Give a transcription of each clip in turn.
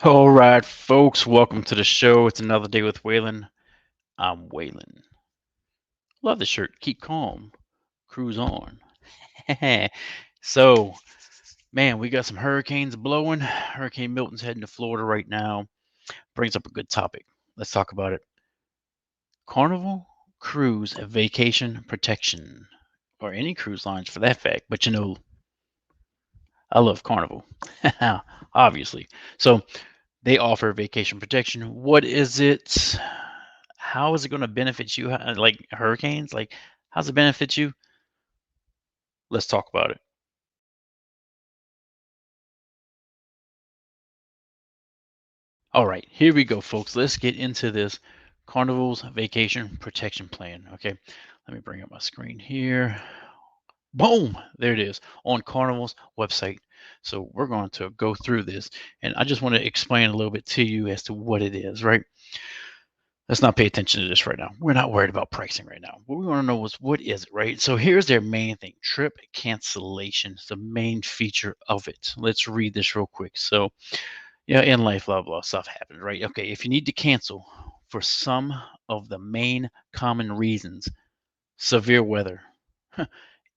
All right, folks, welcome to the show. It's another day with Waylon. I'm Waylon. Love the shirt. Keep calm. Cruise on. So, man, we got some hurricanes blowing. Hurricane Milton's heading to Florida right now. Brings up a good topic. Let's talk about it. Carnival Cruise Vacation Protection, or any cruise lines for that fact. But I love Carnival, obviously. So, they offer vacation protection. What is it? How is it going to benefit you? Like hurricanes? Like, how's it benefit you? Let's talk about it. All right, here we go, folks. Let's get into this Carnival's Vacation Protection Plan. Okay, let me bring up my screen here. Boom, there it is on Carnival's website. So we're going to go through this, and I just want to explain a little bit to you as to what it is, right? Let's not pay attention to this right now. We're not worried about pricing right now. What we want to know is what is it, right? So here's their main thing: trip cancellation is the main feature of it. Let's read this real quick. So, yeah, in life, blah, blah, stuff happens, right? Okay, if you need to cancel for some of the main common reasons, severe weather,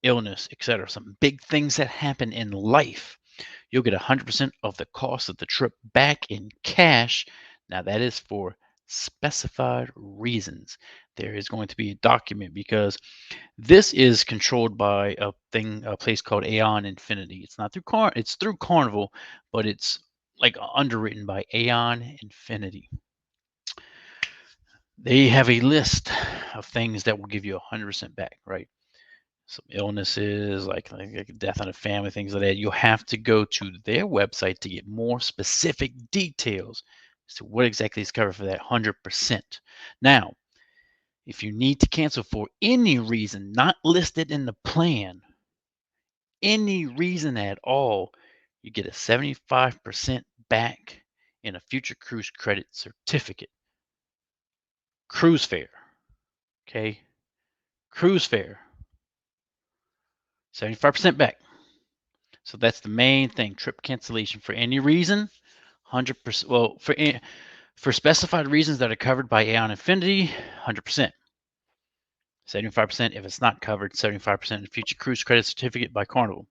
illness, etc., some big things that happen in life, you'll get 100% of the cost of the trip back in cash. Now, that is for specified reasons. There is going to be a document because this is controlled by a place called Aon Infinity. It's not through it's through Carnival, but it's like underwritten by Aon Infinity. They have a list of things that will give you 100% back, right? Some illnesses, like death in a family, things like that. You'll have to go to their website to get more specific details as to what exactly is covered for that 100%. Now, if you need to cancel for any reason not listed in the plan, any reason at all, you get a 75% back in a future cruise credit certificate. Cruise fare, okay? Cruise fare, 75% back. So that's the main thing. Trip cancellation for any reason, 100%. Well, for specified reasons that are covered by Aon Infinity, 100%. 75% if it's not covered, 75% in future cruise credit certificate by Carnival.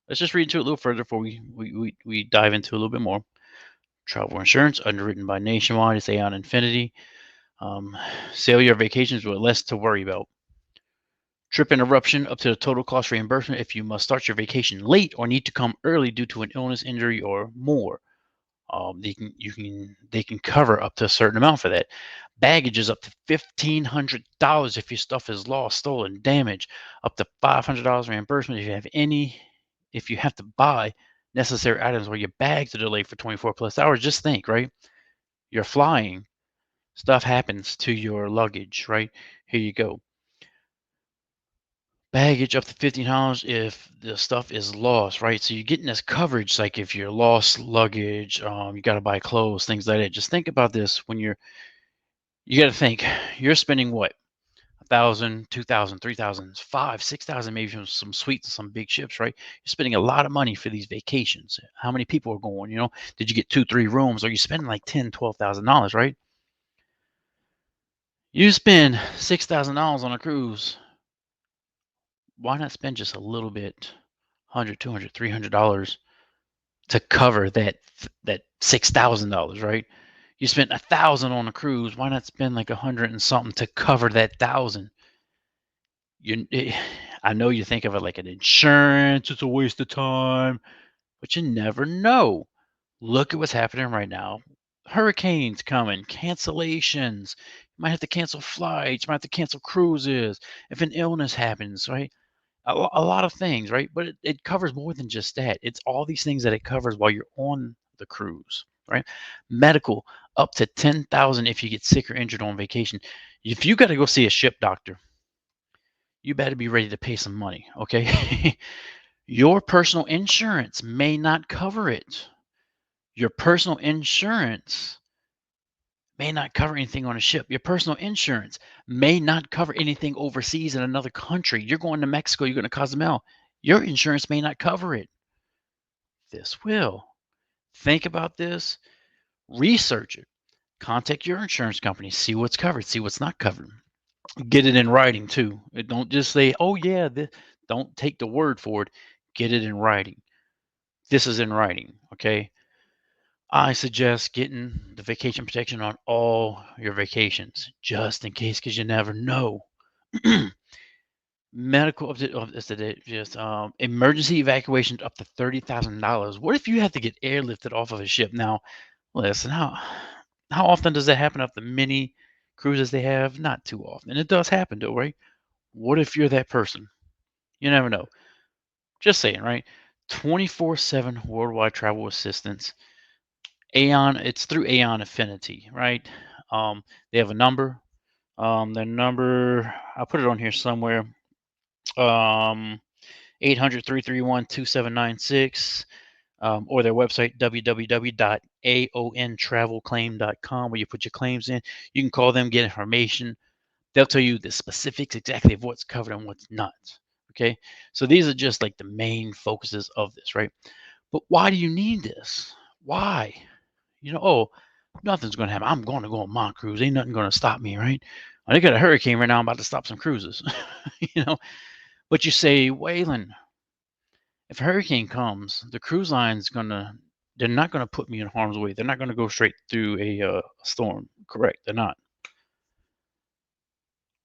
Let's just read into it a little further before we dive into a little bit more. Travel insurance underwritten by Nationwide is Aon Infinity. Sail your vacations with less to worry about. Trip interruption up to the total cost reimbursement if you must start your vacation late or need to come early due to an illness, injury, or more. They can cover up to a certain amount for that. Baggage is up to $1,500 if your stuff is lost, stolen, damaged. Up to $500 reimbursement if you have to buy necessary items or your bags are delayed for 24 plus hours. Just think, right? You're flying, stuff happens to your luggage, right? Here you go. Baggage up to $15 if the stuff is lost, right? So you're getting this coverage, like if you're lost luggage, you got to buy clothes, things like that. Just think about this when you got to think you're spending what, 1,000, 2,000, 3,000, 5, 6,000, maybe from some suites, some big ships, right? You're spending a lot of money for these vacations. How many people are going? Did you get 2, 3 rooms? Or you spending like $10,000, $12,000, right? You spend $6,000 on a cruise. Why not spend just a little bit, 100, 200, $300 to cover that $6,000, right? You spent 1,000 on a cruise. Why not spend like 100 and something to cover that 1,000? I know you think of it like an insurance. It's a waste of time, but you never know. Look at what's happening right now. Hurricanes coming, cancellations. You might have to cancel flights. You might have to cancel cruises if an illness happens, right? A lot of things, right? But it covers more than just that. It's all these things that it covers while you're on the cruise, right? Medical up to 10,000 if you get sick or injured on vacation. If you got to go see a ship doctor, you better be ready to pay some money, okay? Your personal insurance may not cover it. Your personal insurance may not cover anything on a ship. Your personal insurance may not cover anything overseas in another country. You're going to Mexico, you're going to Cozumel. Your insurance may not cover it. This will. Think about this. Research it. Contact your insurance company. See what's covered. See what's not covered. Get it in writing too. Don't just say, "Oh yeah." Don't take the word for it. Get it in writing. This is in writing. Okay. I suggest getting the vacation protection on all your vacations, just in case, because you never know. Medical just emergency evacuations up to $30,000. What if you have to get airlifted off of a ship? Now, listen, how often does that happen up the many cruises they have? Not too often. It does happen though, right? What if you're that person? You never know. Just saying, right? 24/7 worldwide travel assistance. Aon, it's through Aon Affinity, right? They have a number. Their number, I'll put it on here somewhere. Um, 800-331-2796, or their website, www.aontravelclaim.com, where you put your claims in. You can call them, get information. They'll tell you the specifics exactly of what's covered and what's not. Okay. So these are just like the main focuses of this, right? But why do you need this? Why? Oh, nothing's going to happen. I'm going to go on my cruise. Ain't nothing going to stop me, right? Well, they got a hurricane right now. I'm about to stop some cruises, you know. But you say, Waylon, if a hurricane comes, the cruise line's they're not gonna put me in harm's way. They're not gonna go straight through a storm. Correct? They're not.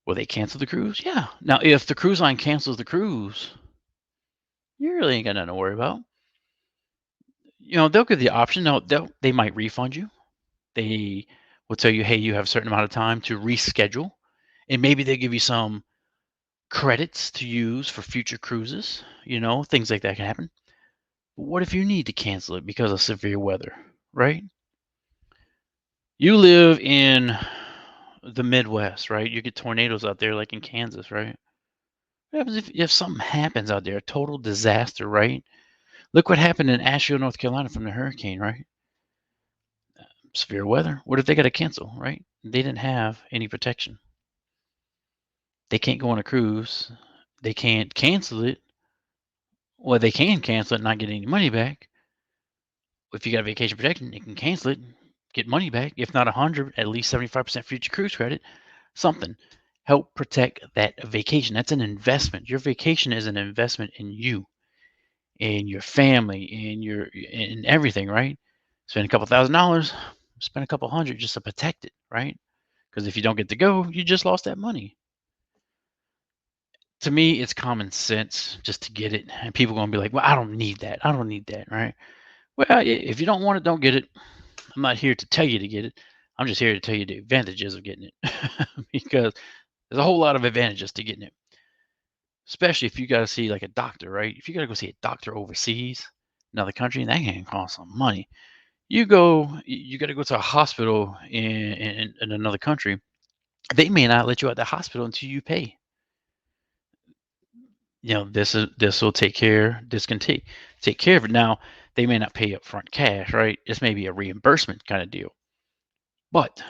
Will they cancel the cruise? Yeah. Now, if the cruise line cancels the cruise, you really ain't got nothing to worry about. They'll give the option. They might refund you. They will tell you, hey, you have a certain amount of time to reschedule, and maybe they give you some credits to use for future cruises. Things like that can happen. But what if you need to cancel it because of severe weather, right? You live in the Midwest, right? You get tornadoes out there like in Kansas, right? What happens if something happens out there, a total disaster, right? Look what happened in Asheville, North Carolina from the hurricane, right? Severe weather. What if they got to cancel, right? They didn't have any protection. They can't go on a cruise. They can't cancel it. Well, they can cancel it and not get any money back. If you got vacation protection, you can cancel it, get money back. If not 100, at least 75% future cruise credit. Something. Help protect that vacation. That's an investment. Your vacation is an investment in you, in your family, in everything, right? Spend a couple $1,000, spend a couple hundred just to protect it, right? Because if you don't get to go, you just lost that money. To me, it's common sense just to get it. And people are going to be like, well, I don't need that. I don't need that, right? Well, if you don't want it, don't get it. I'm not here to tell you to get it. I'm just here to tell you the advantages of getting it because there's a whole lot of advantages to getting it, especially if you got to see like a doctor, right? If you got to go see a doctor overseas, another country, that can cost some money. You got to go to a hospital in another country. They may not let you out of the hospital until you pay. This will take care. This can take care of it. Now they may not pay upfront cash, right? This may be a reimbursement kind of deal, but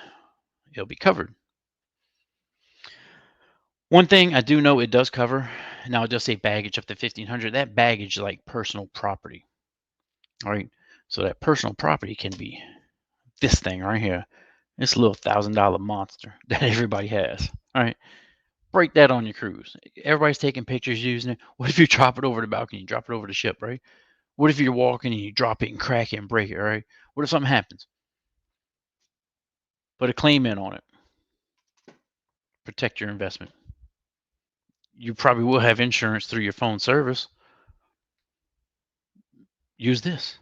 it'll be covered. One thing I do know it does cover, now I'll just say baggage up to 1,500. That baggage is like personal property, all right? So that personal property can be this thing right here, this little $1,000 monster that everybody has, all right? Break that on your cruise. Everybody's taking pictures using it. What if you drop it over the balcony, drop it over the ship, right? What if you're walking and you drop it and crack it and break it, right? What if something happens? Put a claim in on it. Protect your investment. You probably will have insurance through your phone service. Use this.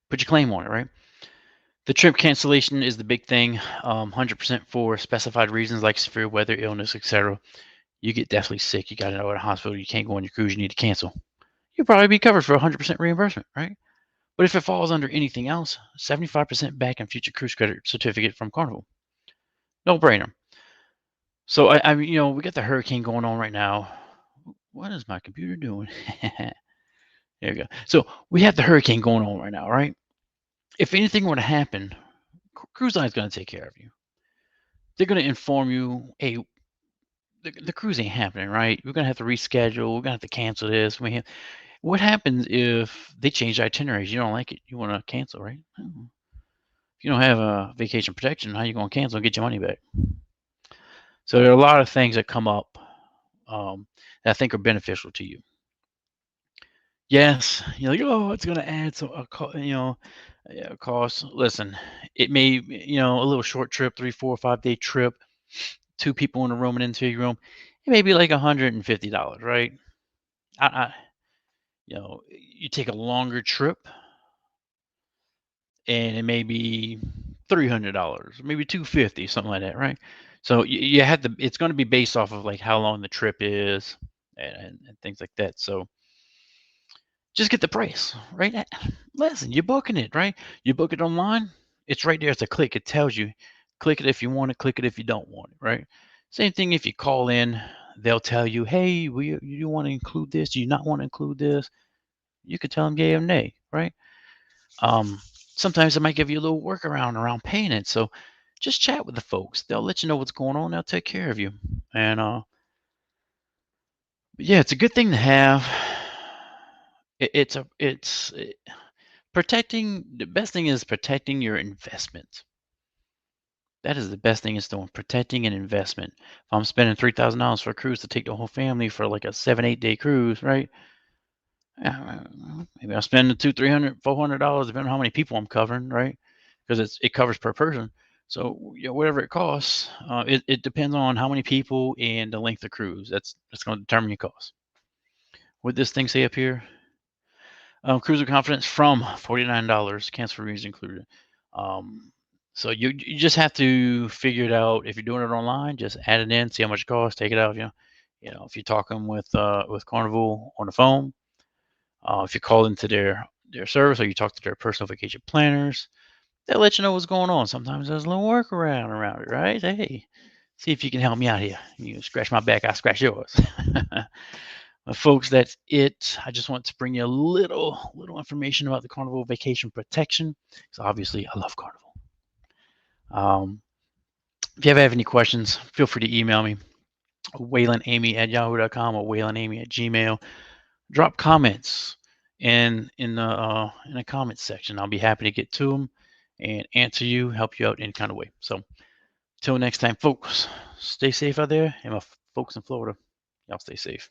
Put your claim on it, right? The trip cancellation is the big thing. 100% for specified reasons like severe weather, illness, etc. You get deathly sick, you got to go to the hospital, you can't go on your cruise, you need to cancel. You'll probably be covered for 100% reimbursement, right? But if it falls under anything else, 75% back in future cruise credit certificate from Carnival. No brainer. So we got the hurricane going on right now. What is my computer doing? There we go. So we have the hurricane going on right now, right? If anything were to happen, cruise line's going to take care of you. They're going to inform you, hey, the cruise ain't happening, right? We're going to have to reschedule. We're going to have to cancel this. What happens if they change itineraries? You don't like it. You want to cancel, right? If you don't have a vacation protection, how you going to cancel and get your money back? So there are a lot of things that come up that I think are beneficial to you. Yes, you're like, oh, it's going to add some, cost. Listen, it may, a little short trip, 3, 4, 5 day trip, two people in a room and into your room, it may be like $150, right? I you take a longer trip and it may be $300, maybe 250, something like that, right? So you have to. It's going to be based off of like how long the trip is and things like that. So just get the price, right? Listen, you're booking it, right? You book it online, it's right there. It's a click. It tells you, click it if you want it, click it if you don't want it, right? Same thing if you call in, they'll tell you, hey, you want to include this? Do you not want to include this? You could tell them yay or nay, right? Um, Sometimes they might give you a little workaround around paying it. So just chat with the folks. They'll let you know what's going on. They'll take care of you. And yeah, it's a good thing to have. Protecting. The best thing is protecting your investment. That is the best thing is doing protecting an investment. If I'm spending $3,000 for a cruise to take the whole family for like a 7, 8 day cruise, right? Maybe I'll spend the two, $300, $400, depending on how many people I'm covering, right? Because it covers per person. So whatever it costs, it depends on how many people and the length of cruise. That's going to determine your cost. What this thing say up here? Cruise with confidence from $49, cancel fees included. Um, so you just have to figure it out. If you're doing it online, just add it in, see how much it costs, take it out. If you're talking with Carnival on the phone, if you call into their service or you talk to their personal vacation planners, they'll let you know what's going on. Sometimes there's a little workaround around it, right? Hey, see if you can help me out here. You scratch my back, I scratch yours. Folks, that's it. I just want to bring you a little information about the Carnival Vacation Protection. So obviously, I love Carnival. Um, if you ever have any questions, feel free to email me, WaylonAmy@yahoo.com or WaylonAmy@gmail. Drop comments in the comments section. I'll be happy to get to them and answer you, help you out in any kind of way. So till next time, folks, stay safe out there, and my folks in Florida, y'all stay safe.